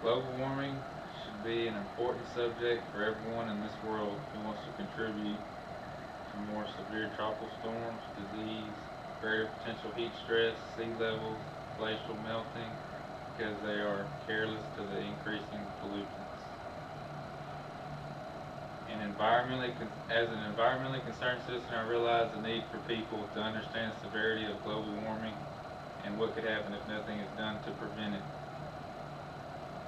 Global warming should be an important subject for everyone in this world who wants to contribute to more severe tropical storms, disease, greater potential heat stress, sea levels, glacial melting, because they are careless to the increasing pollutants. As an environmentally concerned citizen, I realize the need for people to understand the severity of global warming and what could happen if nothing is done to prevent it.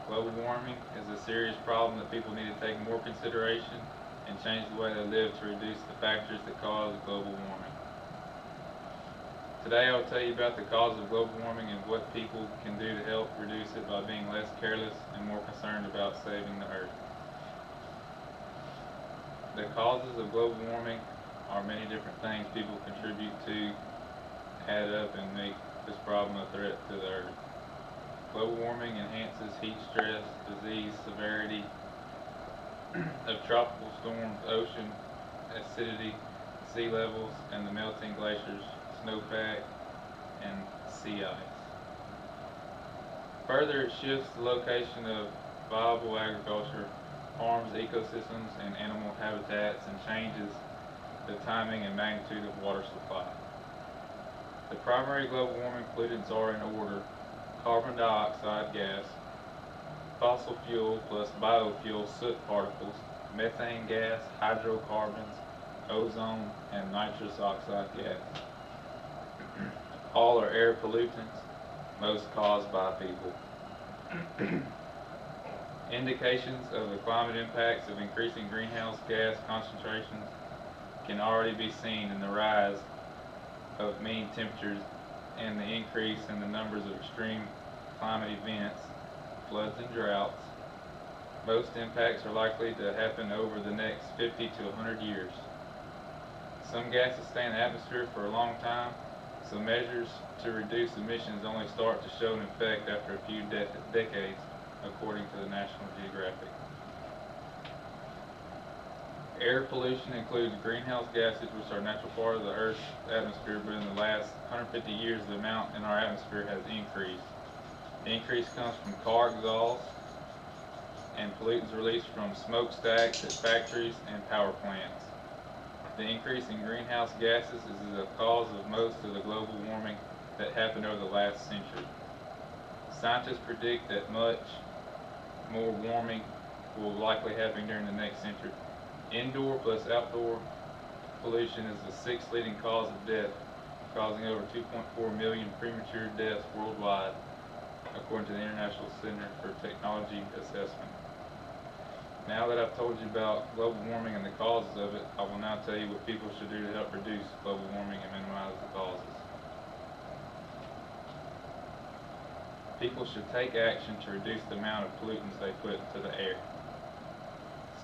Global warming is a serious problem that people need to take more consideration and change the way they live to reduce the factors that cause global warming. Today I will tell you about the cause of global warming and what people can do to help reduce it by being less careless and more concerned about saving the earth. The causes of global warming are many different things people contribute to add up and make this problem a threat to the earth. Global warming enhances heat stress, disease severity of tropical storms, ocean acidity, sea levels, and the melting glaciers, snowpack, and sea ice. Further, it shifts the location of viable agriculture, harms ecosystems and animal habitats, and changes the timing and magnitude of water supply. The primary global warming pollutants are in order: carbon dioxide gas, fossil fuel plus biofuel soot particles, methane gas, hydrocarbons, ozone, and nitrous oxide gas. All are air pollutants, most caused by people. Indications of the climate impacts of increasing greenhouse gas concentrations can already be seen in the rise of mean temperatures and the increase in the numbers of extreme climate events, floods and droughts. Most impacts are likely to happen over the next 50 to 100 years. Some gases stay in the atmosphere for a long time, so measures to reduce emissions only start to show an effect after a few decades, according to the National Geographic. Air pollution includes greenhouse gases, which are a natural part of the Earth's atmosphere, but in the last 150 years the amount in our atmosphere has increased. The increase comes from car exhaust and pollutants released from smokestacks at factories and power plants. The increase in greenhouse gases is the cause of most of the global warming that happened over the last century. Scientists predict that much more warming will likely happen during the next century. Indoor plus outdoor pollution is the sixth leading cause of death, causing over 2.4 million premature deaths worldwide, according to the International Center for Technology Assessment. Now that I've told you about global warming and the causes of it, I will now tell you what people should do to help reduce global warming and minimize the causes. People should take action to reduce the amount of pollutants they put into the air.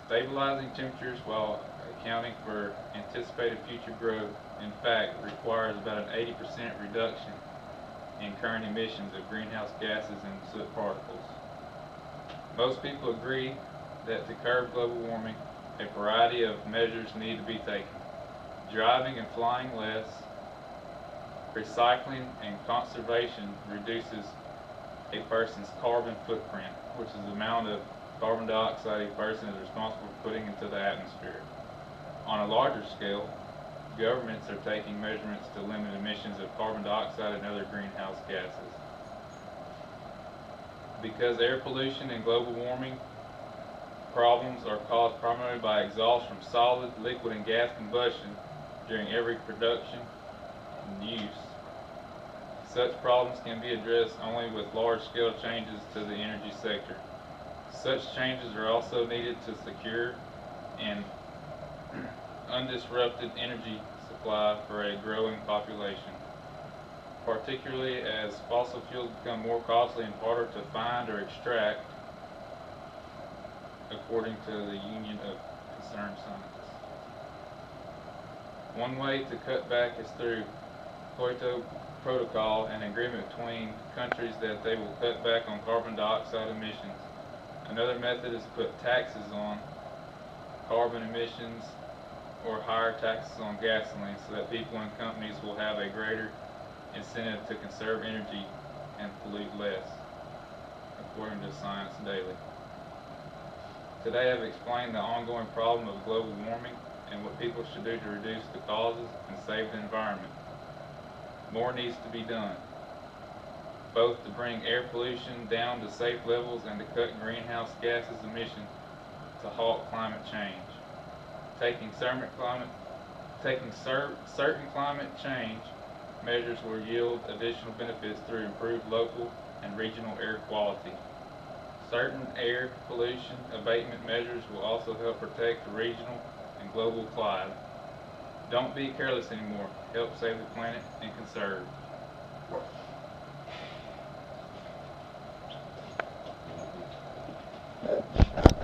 Stabilizing temperatures while accounting for anticipated future growth, in fact, requires about an 80% reduction in current emissions of greenhouse gases and soot particles. Most people agree that to curb global warming, a variety of measures need to be taken. Driving and flying less, recycling and conservation reduces a person's carbon footprint, which is the amount of carbon dioxide a person is responsible for putting into the atmosphere. On a larger scale, governments are taking measurements to limit emissions of carbon dioxide and other greenhouse gases. Because air pollution and global warming problems are caused primarily by exhaust from solid, liquid, and gas combustion during every production and use, such problems can be addressed only with large-scale changes to the energy sector. Such changes are also needed to secure an undisrupted energy supply for a growing population, particularly as fossil fuels become more costly and harder to find or extract, according to the Union of Concerned Scientists. One way to cut back is through Kyoto Protocol, an agreement between countries that they will cut back on carbon dioxide emissions. Another method is to put taxes on carbon emissions or higher taxes on gasoline so that people and companies will have a greater incentive to conserve energy and pollute less. according to Science Daily. Today I've explained the ongoing problem of global warming and what people should do to reduce the causes and save the environment. More needs to be done, both to bring air pollution down to safe levels and to cut greenhouse gases emissions to halt climate change. Taking certain climate change measures will yield additional benefits through improved local and regional air quality. Certain air pollution abatement measures will also help protect the regional and global climate. Don't be careless anymore. Help save the planet and conserve.